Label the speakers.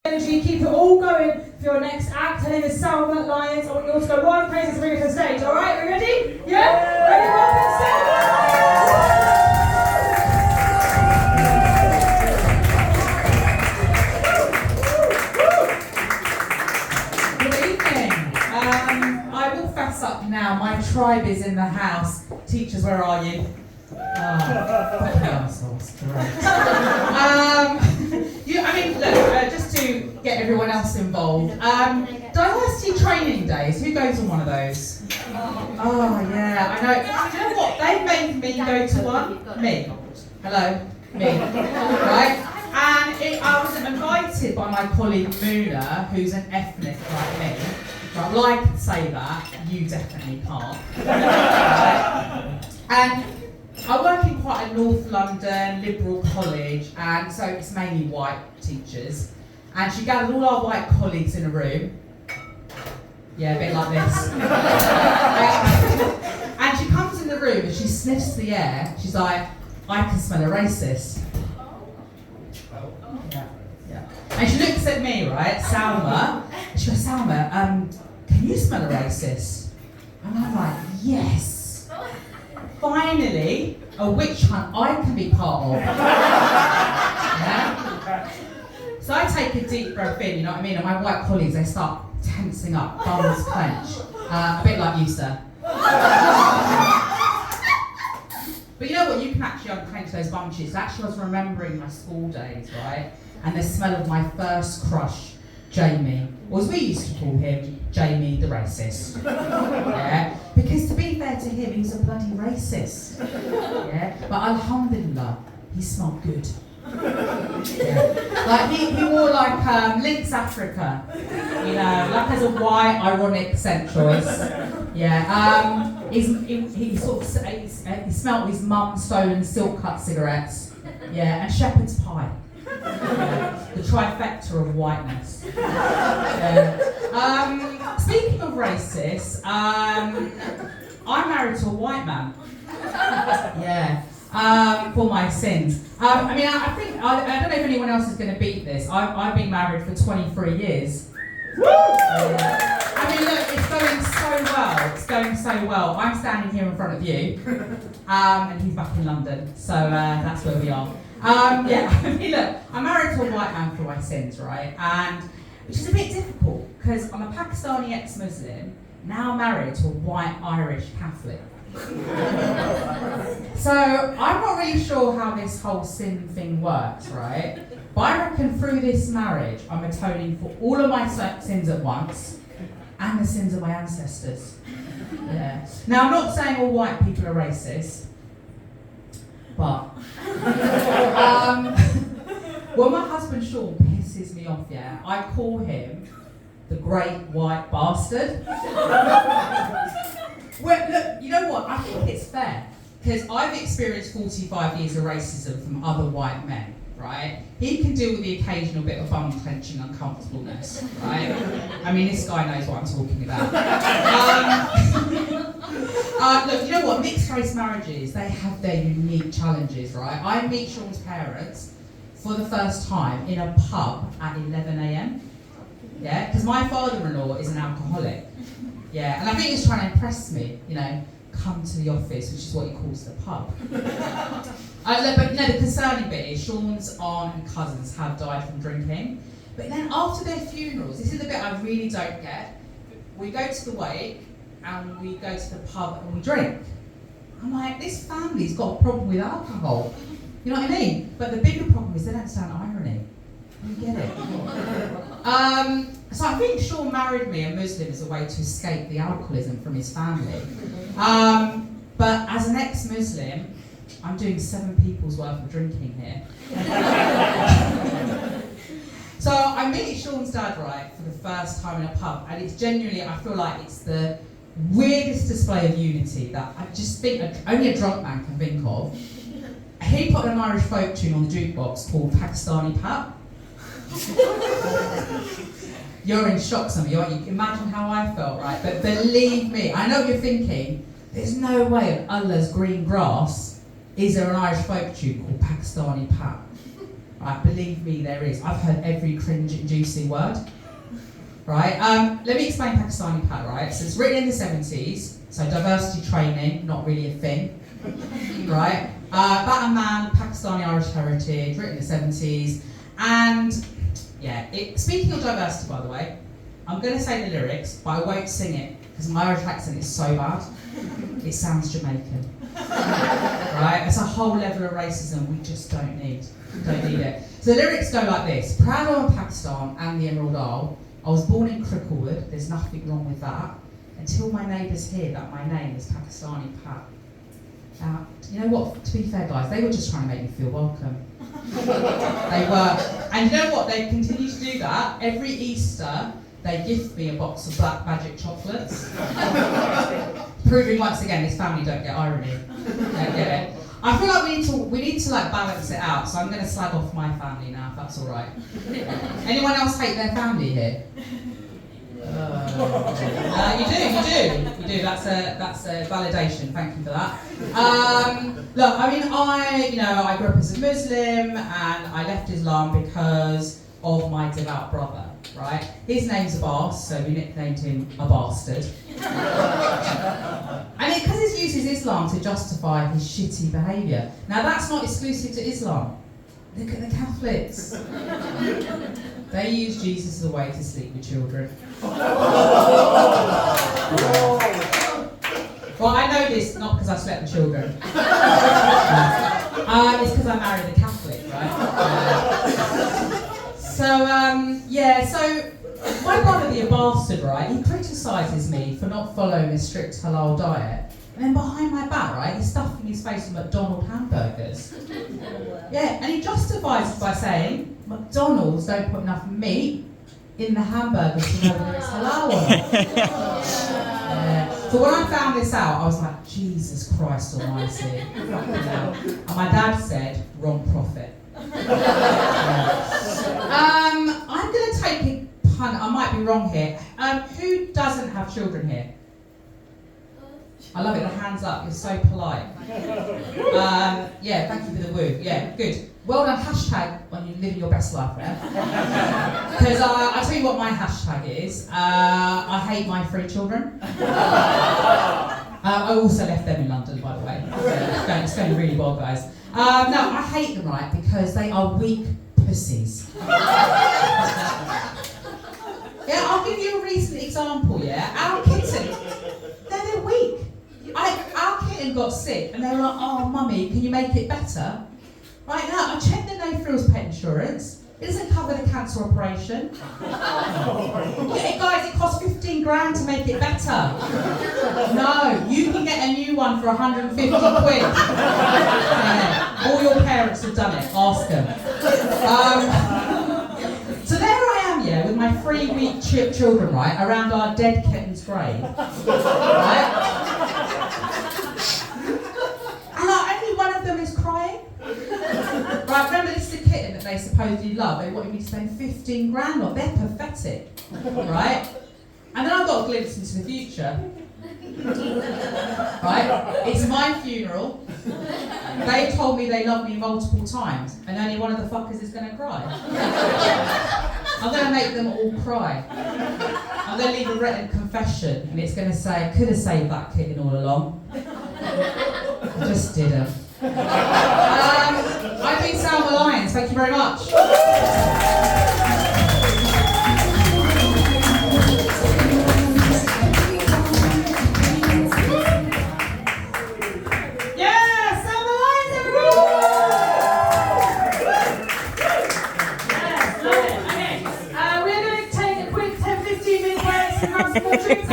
Speaker 1: Energy, keep it all going for your next act. Her name is Salma Lyons. I want you all to go one crazy bring her to the stage. All right, we ready? Yeah? Ready? Good evening. I will fess up now. My tribe is in the house. Teachers, where are you? Just to get everyone else involved, diversity training days, who goes on one of those? Oh yeah, I know. Do you know what? They made me go to one. Me. Hello. Me. Right? And I was invited by my colleague Muna, who's an ethnic like me. Right, well, I can say that, you definitely can't. Right? And I work in quite a North London liberal college, and so it's mainly white teachers. And she gathered all our white colleagues in a room. Yeah, a bit like this. And she comes in the room and she sniffs the air. She's like, I can smell a racist. Yeah. And she looks at me, right, Salma. And she goes, Salma, can you smell a racist? And I'm like, yes. Finally, a witch hunt I can be part of. Yeah? So I take a deep breath in, you know what I mean? And my white colleagues, they start tensing up, bums clench. A bit like you, sir. But you know what? You can actually unclench those bum cheeks. Actually, I was remembering my school days, right? And the smell of my first crush, Jamie, or as we used to call him, Jamie the racist. Yeah? Because to be fair to him, he was a bloody racist. Yeah? But alhamdulillah, he smelled good. Yeah. Like he wore like Lynx Africa, you know, like as a white ironic scent choice. Yeah. He smelled his mum's stolen silk cut cigarettes. Yeah, and shepherd's pie. Yeah. The trifecta of whiteness. Yeah. Speaking of racists, I'm married to a white man. Yeah. For my sins. I don't know if anyone else is going to beat this. I've been married for 23 years. Woo! I mean, look, it's going so well. It's going so well. I'm standing here in front of you, and he's back in London, so that's where we are. Yeah, I mean, look, I'm married to a white man for my sins, right? And which is a bit difficult because I'm a Pakistani ex-Muslim, now married to a white Irish Catholic. So I'm not really sure how this whole sin thing works, right? But I reckon through this marriage, I'm atoning for all of my sins at once and the sins of my ancestors. Yeah. Now I'm not saying all white people are racist, but when my husband Sean pisses me off, yeah, I call him the great white bastard. Well, look, you know what? I think it's fair because I've experienced 45 years of racism from other white men, right? He can deal with the occasional bit of bum clenching uncomfortableness, right? I mean, this guy knows what I'm talking about. Look, you know what? Mixed race marriages, they have their unique challenges, right? I meet Sean's parents for the first time in a pub at 11 a.m. Yeah, because my father-in-law is an alcoholic. Yeah, and I think he's trying to impress me, you know, come to the office, which is what he calls the pub. But you know, the concerning bit is Sean's aunt and cousins have died from drinking. But then after their funerals, this is the bit I really don't get. We go to the wake and we go to the pub and we drink. I'm like, this family's got a problem with alcohol. You know what I mean? But the bigger problem is they don't understand irony. You get it? So I think Sean married me, a Muslim, as a way to escape the alcoholism from his family. But as an ex-Muslim, I'm doing 7 people's worth of drinking here. So I meet Sean's dad, right, for the first time in a pub, and it's genuinely, I feel like it's the weirdest display of unity that I just think only a drunk man can think of. He put an Irish folk tune on the jukebox called Pakistani Pap. You're in shock, some of you, aren't you? Imagine how I felt, right? But believe me, I know what you're thinking. There's no way on Allah's green grass is there an Irish folk tune called Pakistani Pap. Right, believe me, there is. I've heard every cringe-inducing word. Right, let me explain Pakistani Pat, right? So it's written in the 70s, so diversity training, not really a thing. Right? About a man, Pakistani Irish heritage, written in the 70s. And yeah, speaking of diversity, by the way, I'm going to say the lyrics, but I won't sing it because my Irish accent is so bad. It sounds Jamaican. Right? It's a whole level of racism we just don't need. Don't need it. So the lyrics go like this: proud of Pakistan and the Emerald Isle. I was born in Cricklewood, there's nothing wrong with that, until my neighbours hear that my name is Pakistani Pat. Now, you know what, to be fair guys, they were just trying to make me feel welcome. They were. And you know what, they continue to do that. Every Easter, they gift me a box of black magic chocolates. Proving once again, this family don't get irony. Don't get it. I feel like we need to like balance it out, so I'm going to slag off my family now, if that's all right. Anyone else hate their family here? You do. That's a validation. Thank you for that. Look, I mean, I grew up as a Muslim, and I left Islam because of my devout brother. Right? His name's Abbas, so we nicknamed him a bastard. And because he uses Islam to justify his shitty behaviour. Now that's not exclusive to Islam. Look at the Catholics. They use Jesus as a way to sleep with children. Well, I know this not because I slept with children. It's because I married a Catholic, right? So my brother, the bastard, right, he criticises me for not following a strict halal diet. And then behind my back, right, he's stuffing his face with McDonald's hamburgers. Yeah, and he justifies it by saying, McDonald's don't put enough meat in the hamburgers to know whether it's halal or not. Yeah. So when I found this out, I was like, Jesus Christ almighty. And my dad said, wrong prophet. I'm going to take a punt. I might be wrong here. Who doesn't have children here? I love it. The hands up. You're so polite. Yeah, thank you for the woo. Yeah, good. Well done. Hashtag when you're living your best life, yeah? Because I'll tell you what my hashtag is. I hate my 3 children. I also left them in London, by the way. So it's going really well, guys. No, I hate them, right, because they are weak pussies. Yeah, I'll give you a recent example, yeah? Our kitten, they're weak. Our kitten got sick, and they were like, oh, mummy, can you make it better? Right now, I checked the no frills pet insurance. It doesn't cover the cancer operation. Yeah, guys, it costs 15 grand to make it better. No, you can get a new one for 150 quid. Yeah, all your parents have done it, ask them. So there I am, yeah, with my 3 week children, right, around our dead kitten's grave. Right? And only one of them is crying. Right, remember this is a kitten that they supposedly love. They wanted me to spend 15 grand on. They're pathetic, right? And then I got a glimpse into the future. Right? It's my funeral. They told me they love me multiple times, and only one of the fuckers is going to cry. I'm going to make them all cry. I'm going to leave a written confession, and it's going to say, I could have saved that kitten all along. I just didn't. I've been Salma Lyons, thank you very much. Yeah, Salma Lyons, everybody! Yes, love it. Okay, we're going to take a quick 10-15 minute break and have some more drinks.